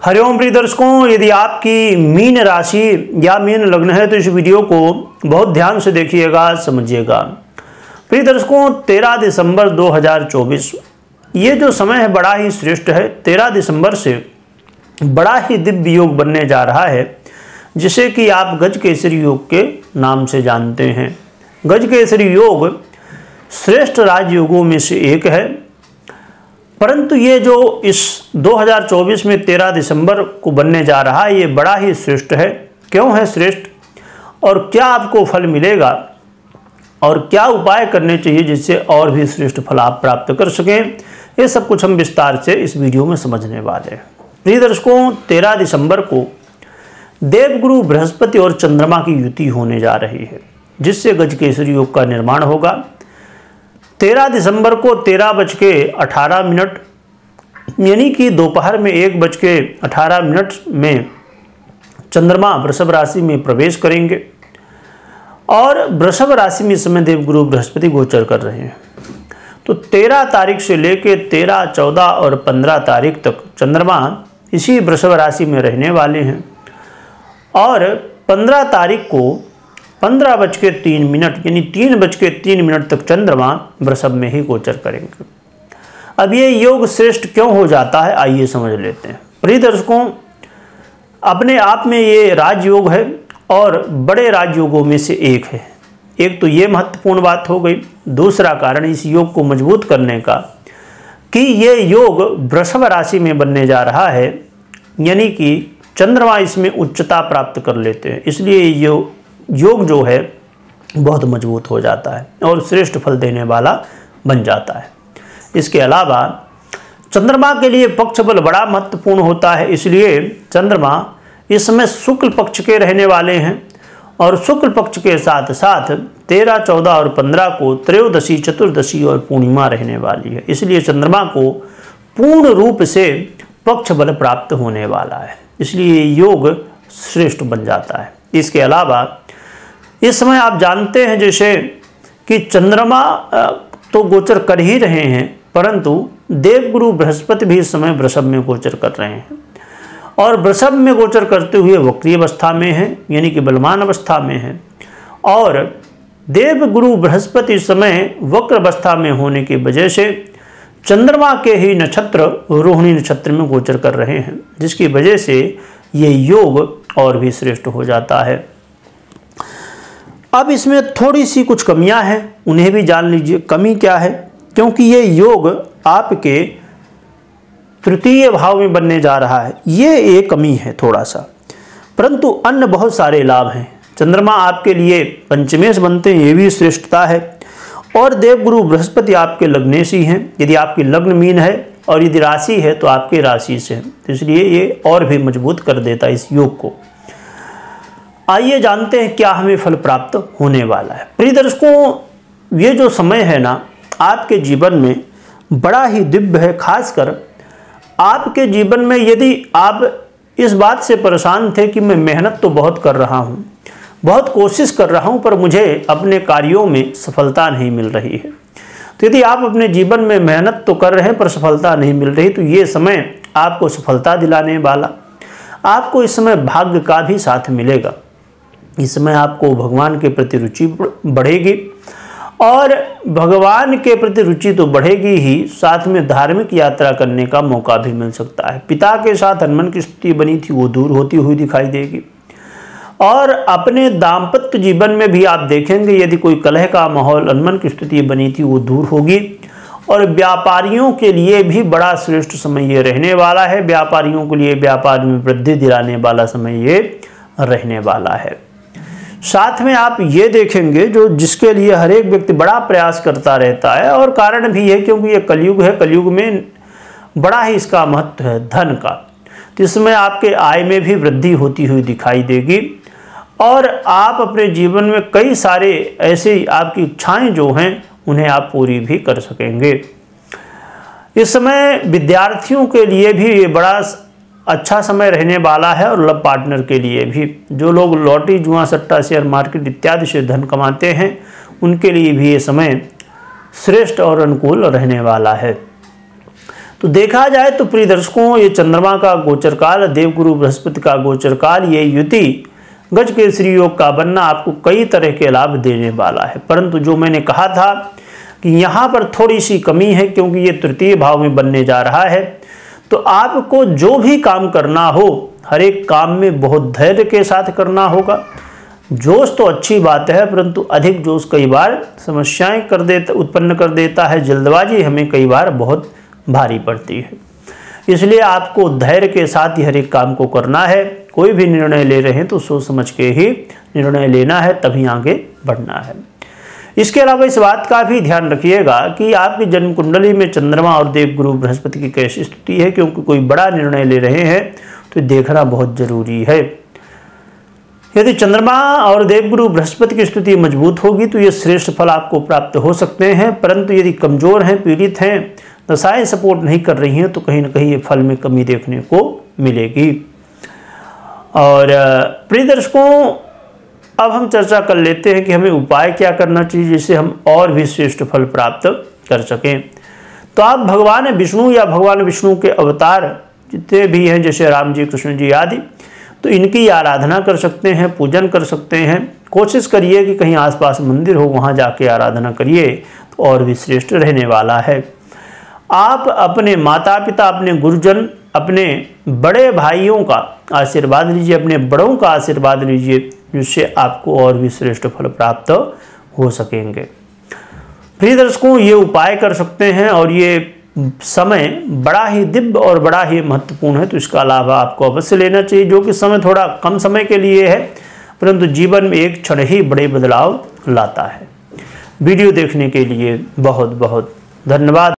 हरिओम प्रिय दर्शकों, यदि आपकी मीन राशि या मीन लग्न है तो इस वीडियो को बहुत ध्यान से देखिएगा, समझिएगा। प्रिय दर्शकों, 13 दिसंबर 2024 ये जो समय है बड़ा ही श्रेष्ठ है। 13 दिसंबर से बड़ा ही दिव्य योग बनने जा रहा है, जिसे कि आप गजकेसरी योग के नाम से जानते हैं। गजकेसरी योग श्रेष्ठ राजयोगों में से एक है, परंतु ये जो इस 2024 में 13 दिसंबर को बनने जा रहा है, ये बड़ा ही श्रेष्ठ है। क्यों है श्रेष्ठ और क्या आपको फल मिलेगा और क्या उपाय करने चाहिए जिससे और भी श्रेष्ठ फल आप प्राप्त कर सकें, ये सब कुछ हम विस्तार से इस वीडियो में समझने वाले हैं। प्रिय दर्शकों, 13 दिसंबर को देवगुरु बृहस्पति और चंद्रमा की युति होने जा रही है, जिससे गजकेसरी योग का निर्माण होगा। 13 दिसंबर को 13:18 यानी कि दोपहर में 1:18 में चंद्रमा वृषभ राशि में प्रवेश करेंगे और वृषभ राशि में इस समय देवगुरु बृहस्पति गोचर कर रहे हैं। तो 13 तारीख से लेकर 13, 14 और 15 तारीख तक चंद्रमा इसी वृषभ राशि में रहने वाले हैं और 15 तारीख को 15:03 यानी 3:03 तक चंद्रमा वृषभ में ही गोचर करेंगे। अब ये योग श्रेष्ठ क्यों हो जाता है, आइए समझ लेते हैं। प्रिय दर्शकों, अपने आप में ये राजयोग है और बड़े राजयोगों में से एक है। एक तो ये महत्वपूर्ण बात हो गई। दूसरा कारण इस योग को मजबूत करने का कि ये योग वृषभ राशि में बनने जा रहा है, यानी कि चंद्रमा इसमें उच्चता प्राप्त कर लेते हैं, इसलिए योग जो है बहुत मजबूत हो जाता है और श्रेष्ठ फल देने वाला बन जाता है। इसके अलावा चंद्रमा के लिए पक्ष बल बड़ा महत्वपूर्ण होता है, इसलिए चंद्रमा इस समय शुक्ल पक्ष के रहने वाले हैं और शुक्ल पक्ष के साथ साथ 13, 14 और 15 को त्रयोदशी, चतुर्दशी और पूर्णिमा रहने वाली है, इसलिए चंद्रमा को पूर्ण रूप से पक्ष बल प्राप्त होने वाला है, इसलिए योग श्रेष्ठ बन जाता है। इसके अलावा इस समय आप जानते हैं जैसे कि चंद्रमा तो गोचर कर ही रहे हैं, परंतु देवगुरु बृहस्पति भी इस समय वृषभ में गोचर कर रहे हैं और वृषभ में गोचर करते हुए वक्री अवस्था में है, यानी कि बलवान अवस्था में है। और देवगुरु बृहस्पति इस समय वक्र अवस्था में होने की वजह से चंद्रमा के ही नक्षत्र रोहिणी नक्षत्र में गोचर कर रहे हैं, जिसकी वजह से ये योग और भी श्रेष्ठ हो जाता है। अब इसमें थोड़ी सी कुछ कमियां हैं, उन्हें भी जान लीजिए। कमी क्या है? क्योंकि ये योग आपके तृतीय भाव में बनने जा रहा है, ये एक कमी है थोड़ा सा, परंतु अन्य बहुत सारे लाभ हैं। चंद्रमा आपके लिए पंचमेश बनते हैं, ये भी श्रेष्ठता है। और देवगुरु बृहस्पति आपके लग्नेशी हैं, यदि आपकी लग्न मीन है और यदि राशि है तो आपकी राशि से है, तो इसलिए ये और भी मजबूत कर देता है इस योग को। आइए जानते हैं क्या हमें फल प्राप्त होने वाला है। प्रिय दर्शकों, ये जो समय है ना आपके जीवन में बड़ा ही दिव्य है। खासकर आपके जीवन में यदि आप इस बात से परेशान थे कि मैं मेहनत तो बहुत कर रहा हूँ, बहुत कोशिश कर रहा हूँ, पर मुझे अपने कार्यों में सफलता नहीं मिल रही है, तो यदि आप अपने जीवन में मेहनत तो कर रहे हैं पर सफलता नहीं मिल रही, तो ये समय आपको सफलता दिलाने वाला, आपको इस समय भाग्य का भी साथ मिलेगा। इस समय आपको भगवान के प्रति रुचि बढ़ेगी और भगवान के प्रति रुचि तो बढ़ेगी ही, साथ में धार्मिक यात्रा करने का मौका भी मिल सकता है। पिता के साथ अनबन की स्थिति बनी थी, वो दूर होती हुई दिखाई देगी और अपने दाम्पत्य जीवन में भी आप देखेंगे यदि कोई कलह का माहौल, अनबन की स्थिति बनी थी, वो दूर होगी। और व्यापारियों के लिए भी बड़ा श्रेष्ठ समय ये रहने वाला है। व्यापारियों के लिए व्यापार में वृद्धि दिलाने वाला समय ये रहने वाला है। साथ में आप ये देखेंगे जो जिसके लिए हर एक व्यक्ति बड़ा प्रयास करता रहता है, और कारण भी है क्योंकि ये कलयुग है, कलयुग में बड़ा ही इसका महत्व है धन का, तो इसमें आपके आय में भी वृद्धि होती हुई दिखाई देगी और आप अपने जीवन में कई सारे ऐसे आपकी इच्छाएं जो हैं उन्हें आप पूरी भी कर सकेंगे। इस समय विद्यार्थियों के लिए भी ये बड़ा अच्छा समय रहने वाला है और लव पार्टनर के लिए भी। जो लोग लॉटरी, जुआ, सट्टा, शेयर मार्केट इत्यादि से धन कमाते हैं उनके लिए भी ये समय श्रेष्ठ और अनुकूल रहने वाला है। तो देखा जाए तो प्रिय दर्शकों, ये चंद्रमा का गोचर काल, देवगुरु बृहस्पति का गोचर काल, ये युति गज केसरी योग का बनना आपको कई तरह के लाभ देने वाला है। परंतु जो मैंने कहा था कि यहाँ पर थोड़ी सी कमी है, क्योंकि ये तृतीय भाव में बनने जा रहा है, तो आपको जो भी काम करना हो हर एक काम में बहुत धैर्य के साथ करना होगा। जोश तो अच्छी बात है, परंतु अधिक जोश कई बार समस्याएं उत्पन्न कर देता है। जल्दबाजी हमें कई बार बहुत भारी पड़ती है, इसलिए आपको धैर्य के साथ ही हर एक काम को करना है। कोई भी निर्णय ले रहे हैं तो सोच समझ के ही निर्णय लेना है, तभी आगे बढ़ना है। इसके अलावा इस बात का भी ध्यान रखिएगा कि आपकी जन्म कुंडली में चंद्रमा और देवगुरु बृहस्पति की कैसी स्थिति है, क्योंकि कोई बड़ा निर्णय ले रहे हैं तो देखना बहुत जरूरी है। यदि चंद्रमा और देवगुरु बृहस्पति की स्थिति मजबूत होगी तो ये श्रेष्ठ फल आपको प्राप्त हो सकते हैं, परंतु यदि कमजोर हैं, पीड़ित हैं, दशाएं सपोर्ट नहीं कर रही हैं, तो कहीं ना कहीं ये फल में कमी देखने को मिलेगी। और प्रिय दर्शकों, अब हम चर्चा कर लेते हैं कि हमें उपाय क्या करना चाहिए जिससे हम और भी श्रेष्ठ फल प्राप्त कर सकें। तो आप भगवान विष्णु या भगवान विष्णु के अवतार जितने भी हैं, जैसे राम जी, कृष्ण जी आदि, तो इनकी आराधना कर सकते हैं, पूजन कर सकते हैं। कोशिश करिए कि कहीं आसपास मंदिर हो, वहाँ जाके आराधना करिए तो और भी श्रेष्ठ रहने वाला है। आप अपने माता पिता, अपने गुरुजन, अपने बड़े भाइयों का आशीर्वाद लीजिए, अपने बड़ों का आशीर्वाद लीजिए, जिससे आपको और भी श्रेष्ठ फल प्राप्त हो सकेंगे। प्रिय दर्शकों, ये उपाय कर सकते हैं और ये समय बड़ा ही दिव्य और बड़ा ही महत्वपूर्ण है, तो इसका लाभ आपको अवश्य लेना चाहिए, जो कि समय थोड़ा कम समय के लिए है, परंतु जीवन में एक क्षण ही बड़े बदलाव लाता है। वीडियो देखने के लिए बहुत बहुत धन्यवाद।